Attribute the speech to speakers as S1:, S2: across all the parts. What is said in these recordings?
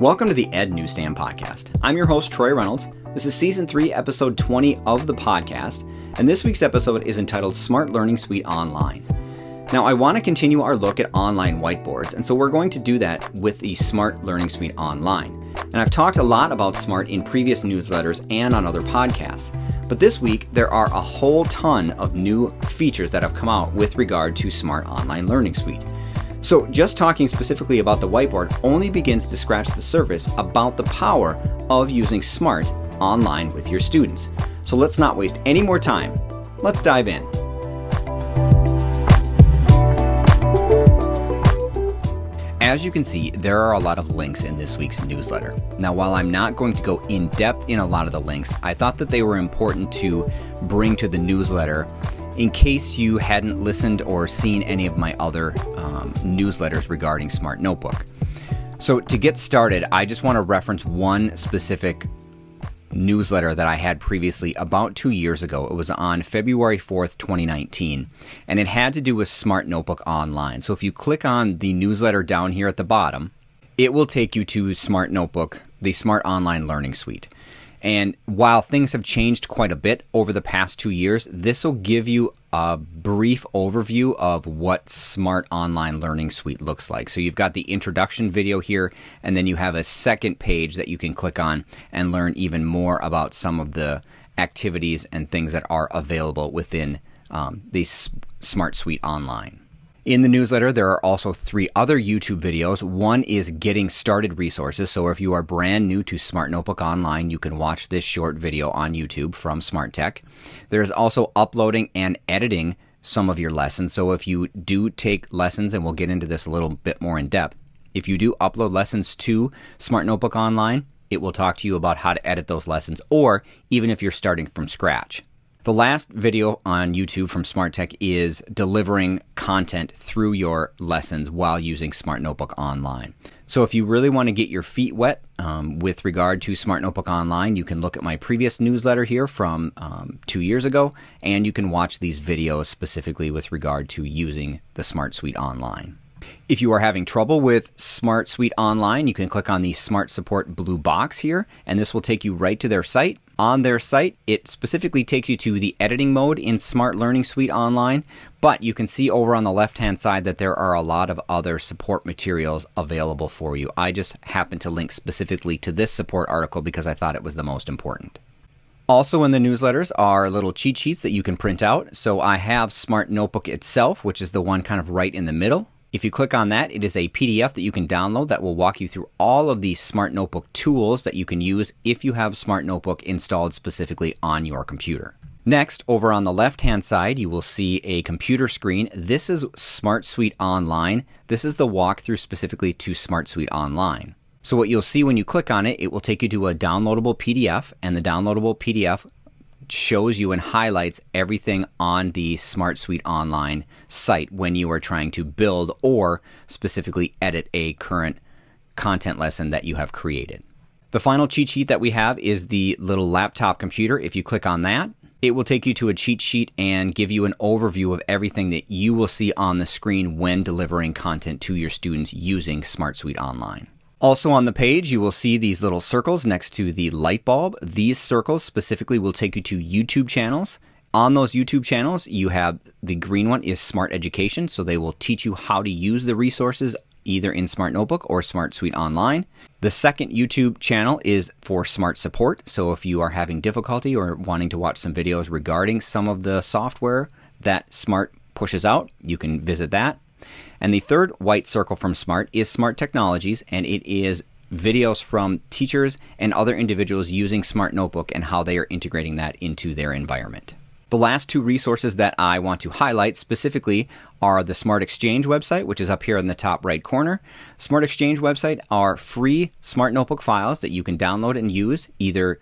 S1: Welcome to the edNewsstand podcast. I'm your host, Troy Reynolds. This is Season 3, Episode 20 of the podcast, and this week's episode is entitled Smart Learning Suite Online. Now, I want to continue our look at online whiteboards, and so we're going to do that with the Smart Learning Suite Online. And I've talked a lot about Smart in previous newsletters and on other podcasts, but this week there are a whole ton of new features that have come out with regard to Smart Online Learning Suite. So just talking specifically about the whiteboard only begins to scratch the surface about the power of using Smart online with your students. So let's not waste any more time. Let's dive in. As you can see, there are a lot of links in this week's newsletter. Now, while I'm not going to go in depth in a lot of the links, I thought that they were important to bring to the newsletter in case you hadn't listened or seen any of my other newsletters regarding Smart Notebook. So to get started, I just want to reference one specific newsletter that I had previously about 2 years ago. It was on February 4th, 2019, and it had to do with Smart Notebook Online. So if you click on the newsletter down here at the bottom, it will take you to Smart Notebook, the Smart Online Learning Suite. And while things have changed quite a bit over the past 2 years, this will give you a brief overview of what Smart Online Learning Suite looks like. So you've got the introduction video here, and then you have a second page that you can click on and learn even more about some of the activities and things that are available within the Smart Suite Online. In the newsletter, there are also 3 other YouTube videos. One is Getting Started Resources. So if you are brand new to Smart Notebook Online, you can watch this short video on YouTube from SMARTTech. There's also uploading and editing some of your lessons. So if you do take lessons, and we'll get into this a little bit more in depth, if you do upload lessons to Smart Notebook Online, it will talk to you about how to edit those lessons, or even if you're starting from scratch. The last video on YouTube from SMARTTech is delivering content through your lessons while using Smart Notebook Online. So if you really want to get your feet wet with regard to Smart Notebook Online, you can look at my previous newsletter here from 2 years ago, and you can watch these videos specifically with regard to using the Smart Suite Online. If you are having trouble with Smart Suite Online, you can click on the Smart Support blue box here, and this will take you right to their site. On their site, it specifically takes you to the editing mode in Smart Learning Suite Online, but you can see over on the left-hand side that there are a lot of other support materials available for you. I just happen to link specifically to this support article because I thought it was the most important. Also in the newsletters are little cheat sheets that you can print out. So I have Smart Notebook itself, which is the one kind of right in the middle. If you click on that, it is a PDF that you can download that will walk you through all of the Smart Notebook tools that you can use if you have Smart Notebook installed specifically on your computer. Next, over on the left-hand side, you will see a computer screen. This is Smart Suite Online. This is the walkthrough specifically to Smart Suite Online. So what you'll see when you click on it, it will take you to a downloadable PDF, and the downloadable PDF shows you and highlights everything on the Smart Suite Online site when you are trying to build or specifically edit a current content lesson that you have created. The final cheat sheet that we have is the little laptop computer. If you click on that, it will take you to a cheat sheet and give you an overview of everything that you will see on the screen when delivering content to your students using Smart Suite Online. Also on the page, you will see these little circles next to the light bulb. These circles specifically will take you to YouTube channels. On those YouTube channels, you have the green one is Smart Education, so they will teach you how to use the resources either in Smart Notebook or Smart Suite Online. The second YouTube channel is for Smart Support, so if you are having difficulty or wanting to watch some videos regarding some of the software that Smart pushes out, you can visit that. And the third white circle from Smart is Smart Technologies, and it is videos from teachers and other individuals using Smart Notebook and how they are integrating that into their environment. The last 2 resources that I want to highlight specifically are the Smart Exchange website, which is up here in the top right corner. Smart Exchange website are free Smart Notebook files that you can download and use either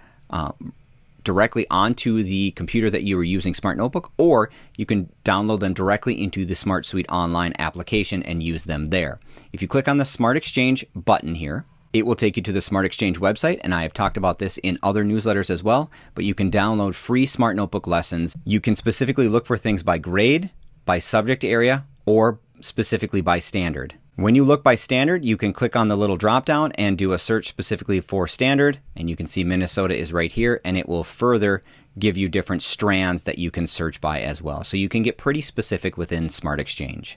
S1: directly onto the computer that you are using Smart Notebook, or you can download them directly into the Smart Suite Online application and use them there. If you click on the Smart Exchange button here, it will take you to the Smart Exchange website, and I have talked about this in other newsletters as well, but you can download free Smart Notebook lessons. You can specifically look for things by grade, by subject area, or specifically by standard. When you look by standard, you can click on the little drop down and do a search specifically for standard, and you can see Minnesota is right here, and it will further give you different strands that you can search by as well. So you can get pretty specific within SmartExchange.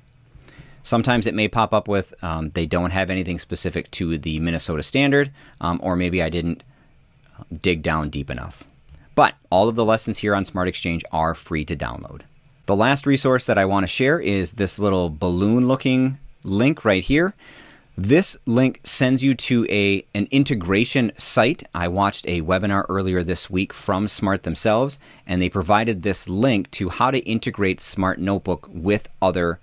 S1: Sometimes it may pop up with they don't have anything specific to the Minnesota standard, or maybe I didn't dig down deep enough. But all of the lessons here on SmartExchange are free to download. The last resource that I want to share is this little balloon looking link right here. This link sends you to an integration site. I watched a webinar earlier this week from Smart themselves, and they provided this link to how to integrate Smart Notebook with other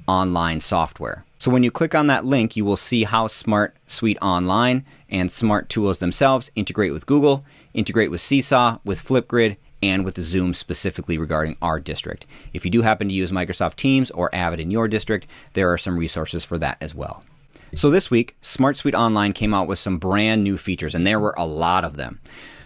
S1: online software. So when you click on that link, you will see how Smart Suite Online and Smart Tools themselves integrate with Google, integrate with Seesaw, with Flipgrid, and with Zoom specifically regarding our district. If you do happen to use Microsoft Teams or Avid in your district, there are some resources for that as well. So this week, Smart Suite Online came out with some brand new features, and there were a lot of them.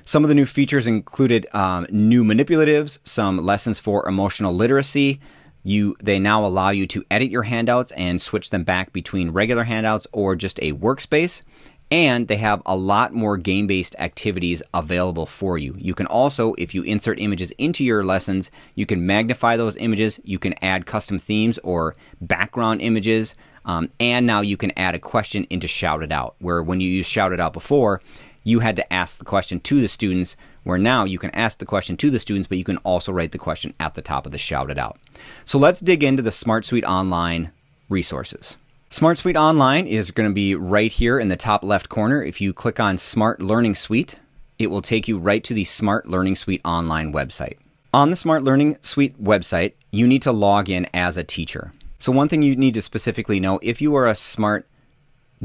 S1: Some of the new features included new manipulatives, some lessons for emotional literacy. They now allow you to edit your handouts and switch them back between regular handouts or just a workspace. And they have a lot more game-based activities available for you. You can also, if you insert images into your lessons, you can magnify those images, you can add custom themes or background images, and now you can add a question into Shout It Out, where when you used Shout It Out before, you had to ask the question to the students, where now you can ask the question to the students, but you can also write the question at the top of the Shout It Out. So let's dig into the Smart Suite Online resources. Smart Suite Online is going to be right here in the top left corner. If you click on Smart Learning Suite, it will take you right to the Smart Learning Suite Online website. On the Smart Learning Suite website, you need to log in as a teacher. So one thing you need to specifically know, if you are a Smart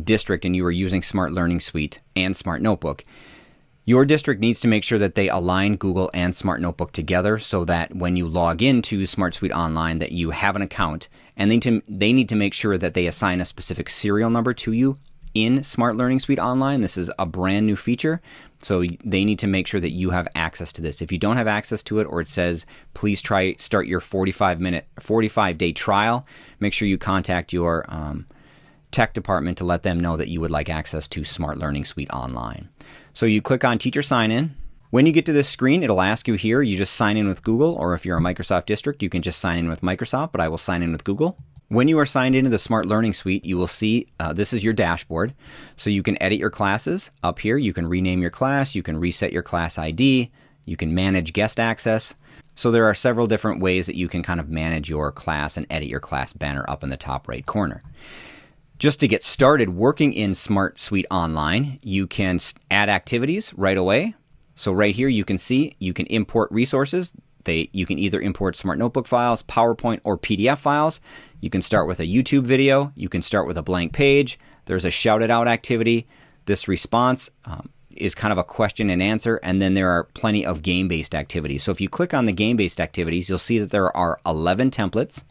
S1: district and you are using Smart Learning Suite and Smart Notebook, your district needs to make sure that they align Google and Smart Notebook together so that when you log into Smart Suite Online that you have an account, and they need to make sure that they assign a specific serial number to you in Smart Learning Suite Online. This is a brand new feature, so they need to make sure that you have access to this. If you don't have access to it, or it says, please start your 45-day trial, make sure you contact your tech department to let them know that you would like access to Smart Learning Suite Online. So you click on Teacher Sign In. When you get to this screen, it'll ask you here, you just sign in with Google, or if you're a Microsoft district, you can just sign in with Microsoft, but I will sign in with Google. When you are signed into the Smart Learning Suite, you will see this is your dashboard. So you can edit your classes up here. You can rename your class. You can reset your class ID. You can manage guest access. So there are several different ways that you can kind of manage your class and edit your class banner up in the top right corner. Just to get started working in Smart Suite Online, you can add activities right away. So right here you can see you can import resources. You can either import Smart Notebook files, PowerPoint, or PDF files. You can start with a YouTube video. You can start with a blank page. There's a Shout It Out activity. This response is kind of a question and answer, and then there are plenty of game-based activities. So if you click on the game-based activities, you'll see that there are 11 templates.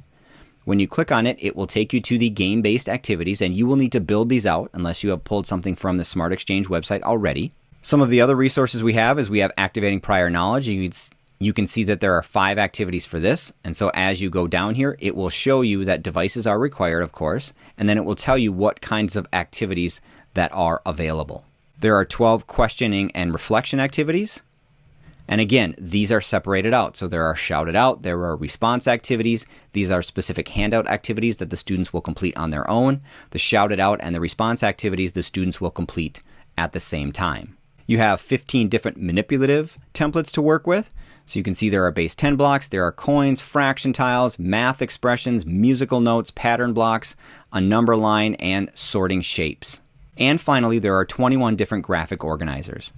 S1: When you click on it, it will take you to the game-based activities, and you will need to build these out unless you have pulled something from the SmartExchange website already. Some of the other resources we have is we have Activating Prior Knowledge. You can see that there are 5 activities for this, and so as you go down here, it will show you that devices are required, of course, and then it will tell you what kinds of activities that are available. There are 12 questioning and reflection activities. And again, these are separated out. So there are Shout It Out, there are response activities. These are specific handout activities that the students will complete on their own. The Shout It Out and the response activities the students will complete at the same time. You have 15 different manipulative templates to work with. So you can see there are base 10 blocks, there are coins, fraction tiles, math expressions, musical notes, pattern blocks, a number line, and sorting shapes. And finally, there are 21 different graphic organizers.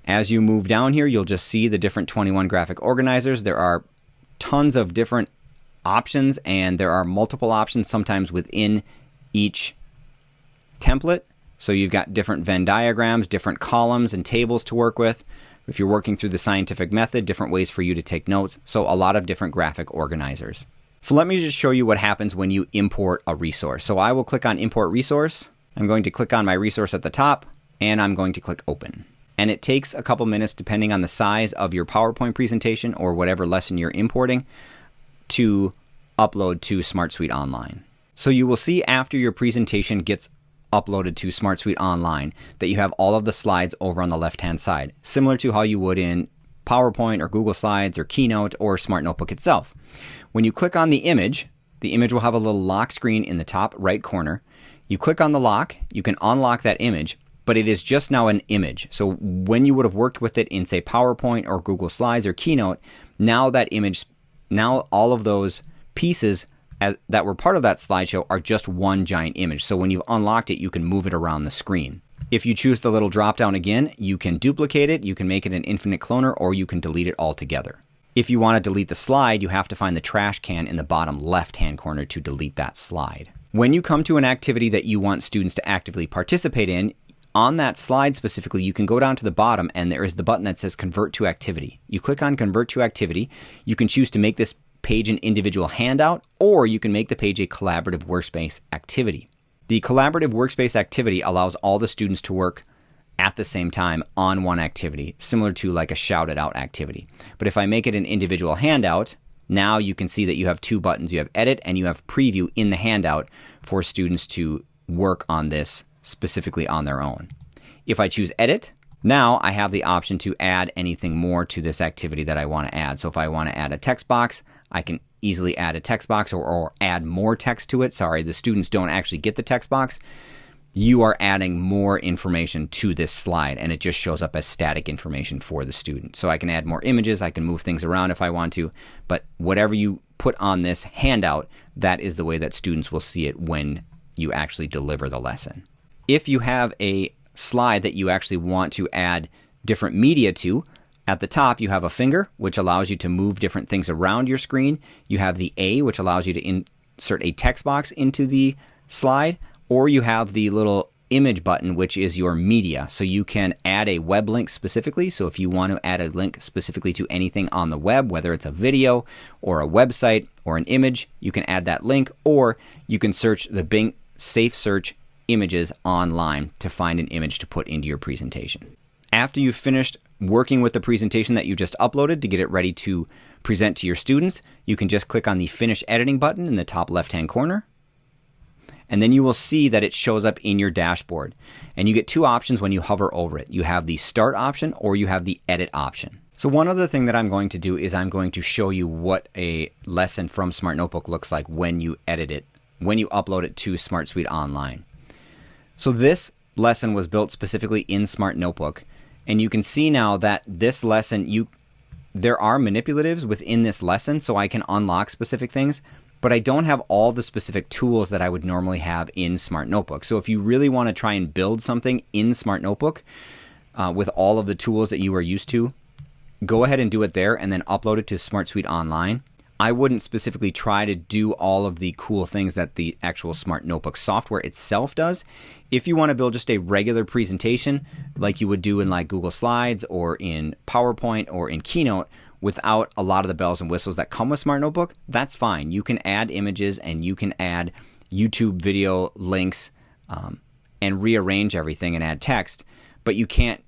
S1: As you move down here, you'll just see the different 21 graphic organizers. There are tons of different options, and there are multiple options sometimes within each template. So you've got different Venn diagrams, different columns and tables to work with. If you're working through the scientific method, different ways for you to take notes. So a lot of different graphic organizers. So let me just show you what happens when you import a resource. So I will click on Import Resource. I'm going to click on my resource at the top, and I'm going to click Open. And it takes a couple minutes, depending on the size of your PowerPoint presentation or whatever lesson you're importing, to upload to Smart Suite Online. So you will see after your presentation gets uploaded to SmartSuite Online that you have all of the slides over on the left-hand side, similar to how you would in PowerPoint or Google Slides or Keynote or Smart Notebook itself. When you click on the image will have a little lock screen in the top right corner. You click on the lock, you can unlock that image, but it is just now an image. So when you would have worked with it in, say, PowerPoint or Google Slides or Keynote, now that image, now all of those pieces that were part of that slideshow are just one giant image. So when you've unlocked it, you can move it around the screen. If you choose the little drop down again, you can duplicate it, you can make it an infinite cloner, or you can delete it altogether. If you want to delete the slide, you have to find the trash can in the bottom left-hand corner to delete that slide. When you come to an activity that you want students to actively participate in, on that slide specifically, you can go down to the bottom and there is the button that says Convert to Activity. You click on Convert to Activity. You can choose to make this page an individual handout, or you can make the page a collaborative workspace activity. The collaborative workspace activity allows all the students to work at the same time on one activity, similar to like a shouted out activity. But if I make it an individual handout, now you can see that you have two buttons. You have Edit and you have Preview in the handout for students to work on this specifically on their own. If I choose Edit, now I have the option to add anything more to this activity that I want to add. So if I want to add a text box, I can easily add a text box or add more text to it. Sorry, the students don't actually get the text box. You are adding more information to this slide and it just shows up as static information for the student. So I can add more images, I can move things around if I want to, but whatever you put on this handout, that is the way that students will see it when you actually deliver the lesson. If you have a slide that you actually want to add different media to, at the top you have a finger, which allows you to move different things around your screen. You have the A, which allows you to insert a text box into the slide, or you have the little image button, which is your media. So you can add a web link specifically. So if you want to add a link specifically to anything on the web, whether it's a video or a website or an image, you can add that link, or you can search the Bing Safe Search images online to find an image to put into your presentation. After you've finished working with the presentation that you just uploaded to get it ready to present to your students, you can just click on the Finish Editing button in the top left-hand corner. And then you will see that it shows up in your dashboard. And you get two options when you hover over it. You have the Start option or you have the Edit option. So one other thing that I'm going to do is I'm going to show you what a lesson from Smart Notebook looks like when you edit it, when you upload it to SmartSuite Online. So this lesson was built specifically in Smart Notebook. And you can see now that this lesson, there are manipulatives within this lesson, so I can unlock specific things, but I don't have all the specific tools that I would normally have in Smart Notebook. So if you really want to try and build something in Smart Notebook with all of the tools that you are used to, go ahead and do it there and then upload it to SmartSuite Online. I wouldn't specifically try to do all of the cool things that the actual Smart Notebook software itself does. If you want to build just a regular presentation like you would do in like Google Slides or in PowerPoint or in Keynote without a lot of the bells and whistles that come with Smart Notebook, that's fine. You can add images and you can add YouTube video links and rearrange everything and add text, but you can't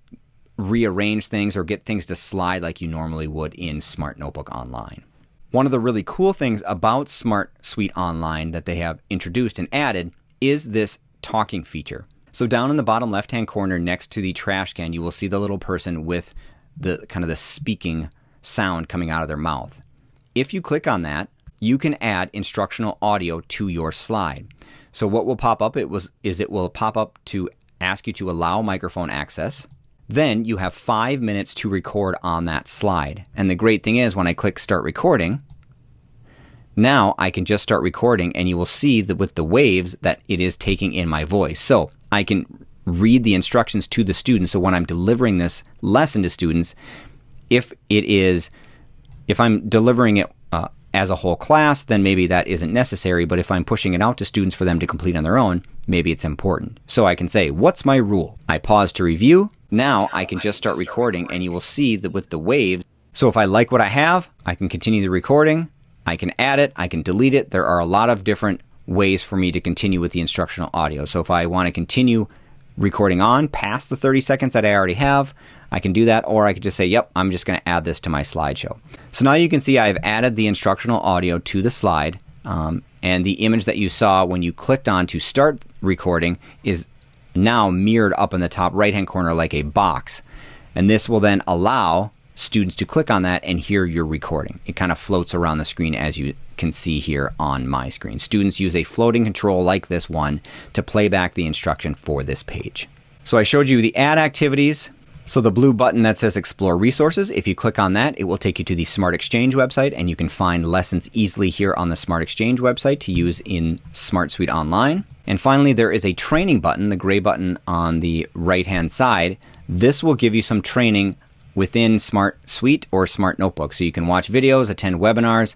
S1: rearrange things or get things to slide like you normally would in Smart Notebook Online. One of the really cool things about SmartSuite Online that they have introduced and added is this talking feature. So down in the bottom left-hand corner next to the trash can, you will see the little person with the kind of the speaking sound coming out of their mouth. If you click on that, you can add instructional audio to your slide. So what will pop up it will pop up to ask you to allow microphone access. Then you have 5 minutes to record on that slide. And the great thing is when I click Start Recording, now I can just start recording and you will see that with the waves that it is taking in my voice. So I can read the instructions to the students. So when I'm delivering this lesson to students, if I'm delivering it as a whole class, then maybe that isn't necessary. But if I'm pushing it out to students for them to complete on their own, maybe it's important. So I can say, what's my rule? I pause to review. Now I can just start recording and you will see that with the waves. So if I like what I have, I can continue the recording. I can add it. I can delete it. There are a lot of different ways for me to continue with the instructional audio. So if I want to continue recording on past the 30 seconds that I already have, I can do that, or I could just say, yep, I'm just going to add this to my slideshow. So now you can see I've added the instructional audio to the slide. And the image that you saw when you clicked on to start recording is now mirrored up in the top right-hand corner like a box. And this will then allow students to click on that and hear your recording. It kind of floats around the screen, as you can see here on my screen. Students use a floating control like this one to play back the instruction for this page. So I showed you the add activities. So the blue button that says Explore Resources, if you click on that, it will take you to the Smart Exchange website, and you can find lessons easily here on the Smart Exchange website to use in Smart Suite Online. And finally, there is a training button, the gray button on the right-hand side. This will give you some training within Smart Suite or Smart Notebook. So you can watch videos, attend webinars,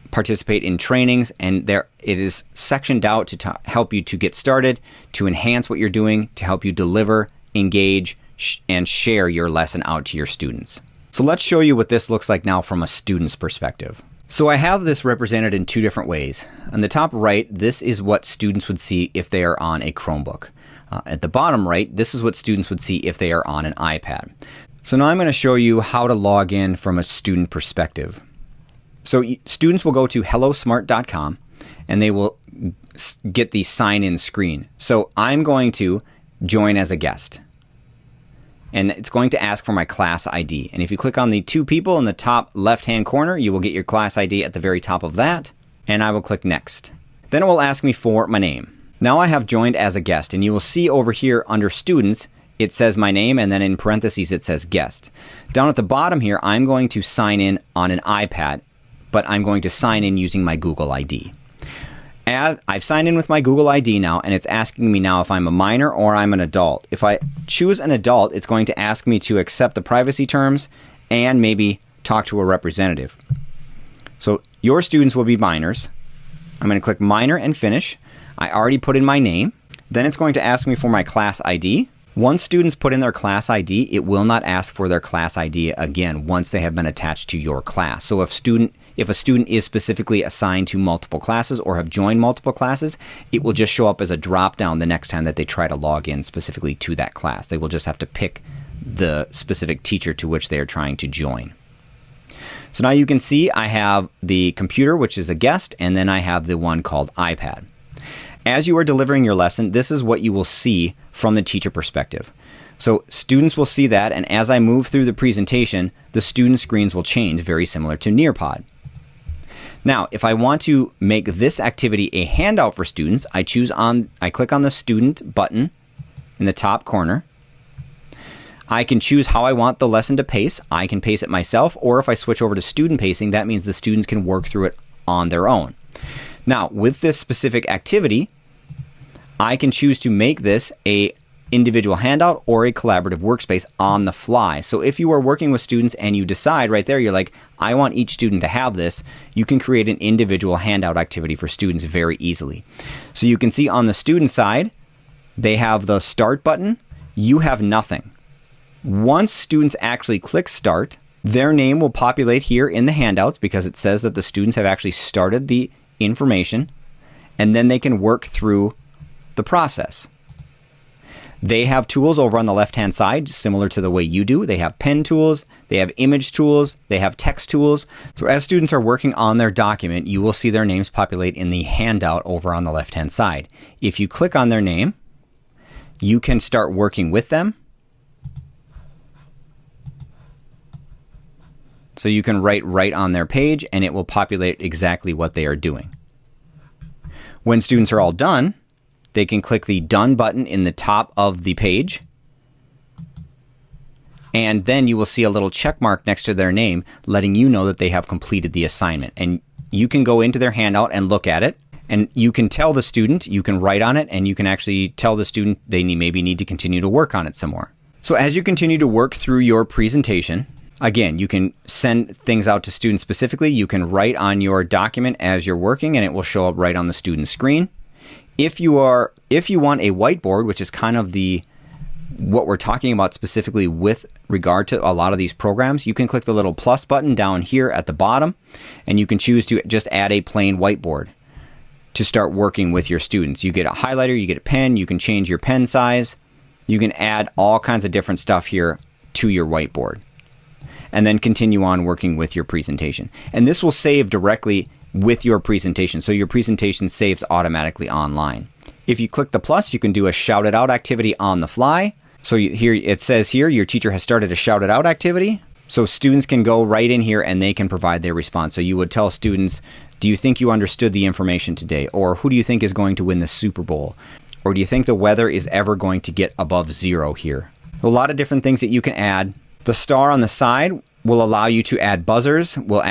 S1: participate in trainings, and there it is sectioned out to help you to get started, to enhance what you're doing, to help you deliver, engage, and share your lesson out to your students. So let's show you what this looks like now from a student's perspective. So I have this represented in two different ways. On the top right, this is what students would see if they are on a Chromebook. At the bottom right, this is what students would see if they are on an iPad. So now I'm going to show you how to log in from a student perspective. So students will go to hellosmart.com and they will get the sign-in screen. So I'm going to join as a guest. And it's going to ask for my class ID. And if you click on the two people in the top left-hand corner, you will get your class ID at the very top of that. And I will click Next. Then it will ask me for my name. Now I have joined as a guest, and you will see over here under Students, it says my name, and then in parentheses it says Guest. Down at the bottom here, I'm going to sign in on an iPad, but I'm going to sign in using my Google ID. I've signed in with my Google ID now, and it's asking me now if I'm a minor or I'm an adult. If I choose an adult, it's going to ask me to accept the privacy terms and maybe talk to a representative. So your students will be minors. I'm going to click Minor and Finish. I already put in my name. Then it's going to ask me for my class ID. Once students put in their class ID, it will not ask for their class ID again once they have been attached to your class. So if a student is specifically assigned to multiple classes or have joined multiple classes, it will just show up as a drop-down the next time that they try to log in specifically to that class. They will just have to pick the specific teacher to which they are trying to join. So now you can see I have the computer, which is a guest, and then I have the one called iPad. As you are delivering your lesson, this is what you will see from the teacher perspective. So students will see that, and as I move through the presentation, the student screens will change, very similar to Nearpod. Now, if I want to make this activity a handout for students, I click on the student button in the top corner. I can choose how I want the lesson to pace. I can pace it myself, or if I switch over to student pacing, that means the students can work through it on their own. Now, with this specific activity, I can choose to make this a individual handout or a collaborative workspace on the fly. So if you are working with students and you decide right there, you're like, I want each student to have this, you can create an individual handout activity for students very easily. So you can see on the student side, they have the start button. You have nothing. Once students actually click start, their name will populate here in the handouts because it says that the students have actually started the information, and then they can work through the process. They have tools over on the left-hand side, similar to the way you do. They have pen tools, they have image tools, they have text tools. So as students are working on their document, you will see their names populate in the handout over on the left-hand side. If you click on their name, you can start working with them. So you can write right on their page, and it will populate exactly what they are doing. When students are all done, they can click the Done button in the top of the page, and then you will see a little check mark next to their name letting you know that they have completed the assignment. And you can go into their handout and look at it, and you can tell the student, you can write on it, and you can actually tell the student they maybe need to continue to work on it some more. So as you continue to work through your presentation, again, you can send things out to students specifically. You can write on your document as you're working, and it will show up right on the student screen. If you want a whiteboard, which is kind of what we're talking about specifically with regard to a lot of these programs, you can click the little plus button down here at the bottom, and you can choose to just add a plain whiteboard to start working with your students. You get a highlighter, you get a pen, you can change your pen size, you can add all kinds of different stuff here to your whiteboard, and then continue on working with your presentation. And this will save directly with your presentation. So your presentation saves automatically online. If you click the plus, you can do a shout it out activity on the fly. So here it says here, your teacher has started a shout it out activity. So students can go right in here and they can provide their response. So you would tell students, do you think you understood the information today? Or who do you think is going to win the Super Bowl? Or do you think the weather is ever going to get above 0 here? A lot of different things that you can add. The star on the side will allow you to add buzzers, will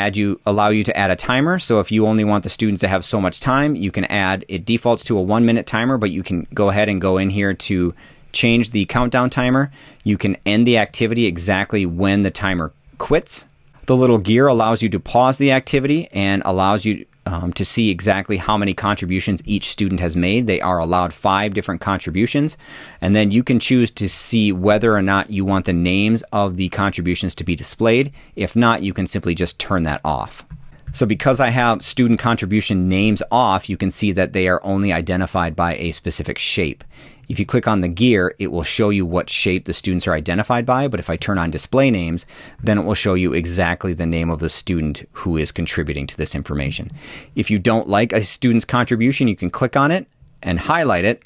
S1: allow you to add a timer. So if you only want the students to have so much time, you can add, it defaults to a 1-minute timer, but you can go ahead and go in here to change the countdown timer. You can end the activity exactly when the timer quits. The little gear allows you to pause the activity and allows you to see exactly how many contributions each student has made. They are allowed 5 different contributions. And then you can choose to see whether or not you want the names of the contributions to be displayed. If not, you can simply just turn that off. So because I have student contribution names off, you can see that they are only identified by a specific shape. If you click on the gear, it will show you what shape the students are identified by, but if I turn on display names, then it will show you exactly the name of the student who is contributing to this information. If you don't like a student's contribution, you can click on it and highlight it,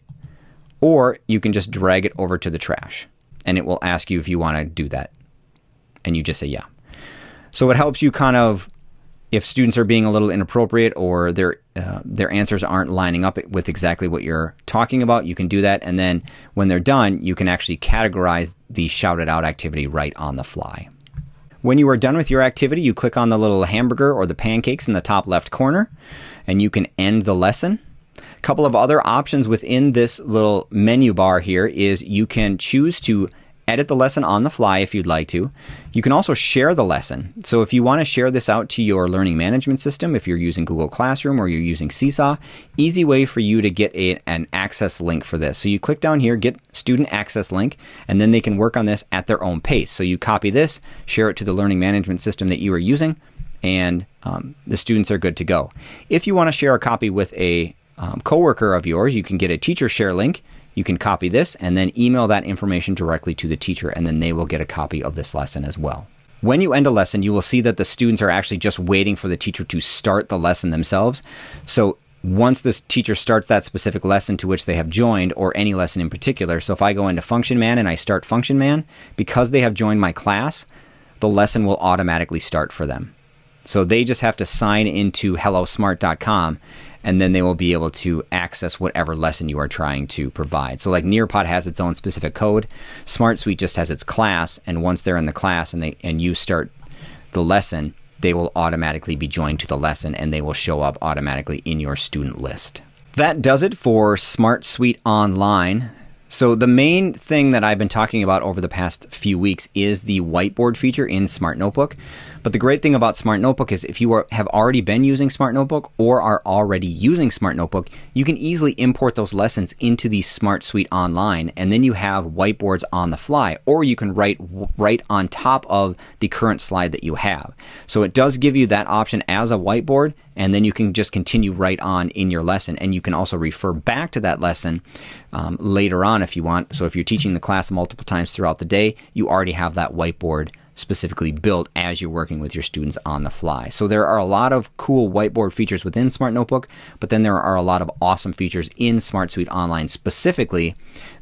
S1: or you can just drag it over to the trash, and it will ask you if you want to do that, and you just say yeah. So it helps you kind of, if students are being a little inappropriate or their answers aren't lining up with exactly what you're talking about, you can do that. And then when they're done, you can actually categorize the shouted out activity right on the fly. When you are done with your activity, you click on the little hamburger or the pancakes in the top left corner, and you can end the lesson. A couple of other options within this little menu bar here is you can choose to edit the lesson on the fly if you'd like to. You can also share the lesson. So if you want to share this out to your learning management system, if you're using Google Classroom or you're using Seesaw, easy way for you to get an access link for this. So you click down here, get student access link, and then they can work on this at their own pace. So you copy this, share it to the learning management system that you are using, and the students are good to go. If you want to share a copy with a coworker of yours, you can get a teacher share link. You can copy this and then email that information directly to the teacher, and then they will get a copy of this lesson as well. When you end a lesson, you will see that the students are actually just waiting for the teacher to start the lesson themselves. So once this teacher starts that specific lesson to which they have joined, or any lesson in particular, so if I go into Function Man and I start Function Man, because they have joined my class, the lesson will automatically start for them. So they just have to sign into hellosmart.com, and then they will be able to access whatever lesson you are trying to provide. So like Nearpod has its own specific code. SmartSuite just has its class, and once they're in the class and you start the lesson, they will automatically be joined to the lesson, and they will show up automatically in your student list. That does it for SmartSuite Online. So the main thing that I've been talking about over the past few weeks is the whiteboard feature in Smart Notebook. But the great thing about Smart Notebook is if you have already been using Smart Notebook or are already using Smart Notebook, you can easily import those lessons into the Smart Suite Online, and then you have whiteboards on the fly, or you can write right on top of the current slide that you have. So it does give you that option as a whiteboard, and then you can just continue right on in your lesson, and you can also refer back to that lesson later on if you want. So if you're teaching the class multiple times throughout the day, you already have that whiteboard specifically built as you're working with your students on the fly. So there are a lot of cool whiteboard features within Smart Notebook, but then there are a lot of awesome features in Smart Suite Online specifically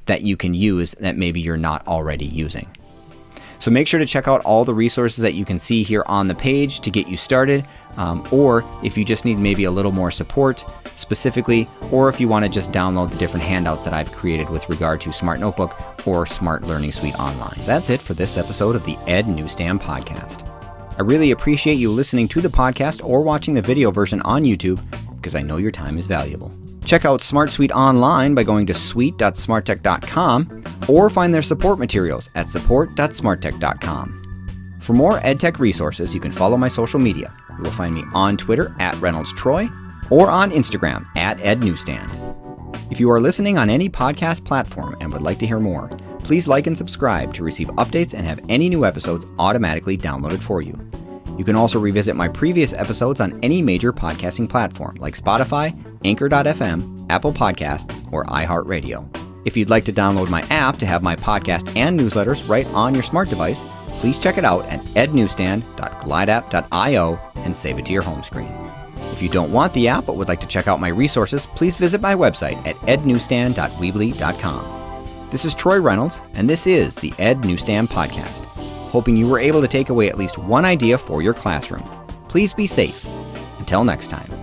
S1: that you can use that maybe you're not already using. So make sure to check out all the resources that you can see here on the page to get you started, or if you just need maybe a little more support specifically, or if you want to just download the different handouts that I've created with regard to Smart Notebook or Smart Learning Suite Online. That's it for this episode of the edNewsstand podcast. I really appreciate you listening to the podcast or watching the video version on YouTube, because I know your time is valuable. Check out Smart Suite Online by going to suite.smarttech.com, or find their support materials at support.smarttech.com. For more EdTech resources, you can follow my social media. You will find me on Twitter at ReynoldsTroy or on Instagram at edNewsstand. If you are listening on any podcast platform and would like to hear more, please like and subscribe to receive updates and have any new episodes automatically downloaded for you. You can also revisit my previous episodes on any major podcasting platform like Spotify, Anchor.fm, Apple Podcasts, or iHeartRadio. If you'd like to download my app to have my podcast and newsletters right on your smart device, please check it out at ednewsstand.glideapp.io and save it to your home screen. If you don't want the app but would like to check out my resources, please visit my website at ednewsstand.weebly.com. This is Troy Reynolds, and this is the edNewsstand Podcast. Hoping you were able to take away at least one idea for your classroom. Please be safe. Until next time.